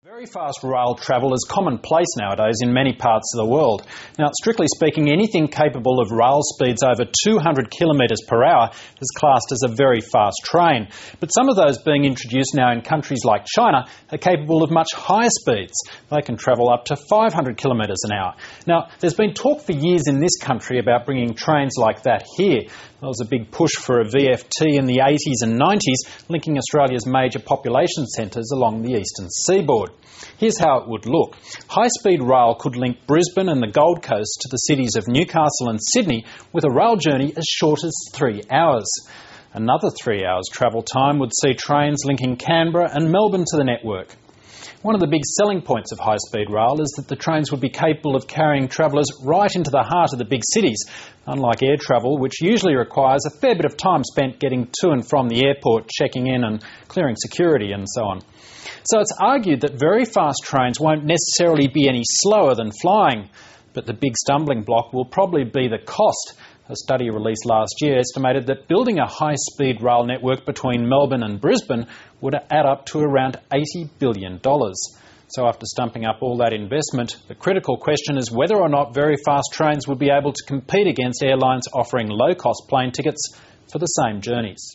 Very fast rail travel is commonplace nowadays in many parts of the world. Now, strictly speaking, anything capable of rail speeds over 200 kilometres per hour is classed as a very fast train. But some of those being introduced now in countries like China are capable of much higher speeds. They can travel up to 500 kilometres an hour. Now, there's been talk for years in this country about bringing trains like that here. There was a big push for a VFT in the 80s and 90s, linking Australia's major population centres along the eastern seaboard. Here's how it would look. High-speed rail could link Brisbane and the Gold Coast to the cities of Newcastle and Sydney with a rail journey as short as 3 hours. Another 3 hours travel time would see trains linking Canberra and Melbourne to the network. One of the big selling points of high-speed rail is that the trains would be capable of carrying travellers right into the heart of the big cities, unlike air travel, which usually requires a fair bit of time spent getting to and from the airport, checking in and clearing security and so on. So it's argued that very fast trains won't necessarily be any slower than flying, but the big stumbling block will probably be the cost. A study released last year estimated that building a high-speed rail network between Melbourne and Brisbane would add up to around $80 billion. So after stumping up all that investment, the critical question is whether or not very fast trains would be able to compete against airlines offering low-cost plane tickets for the same journeys.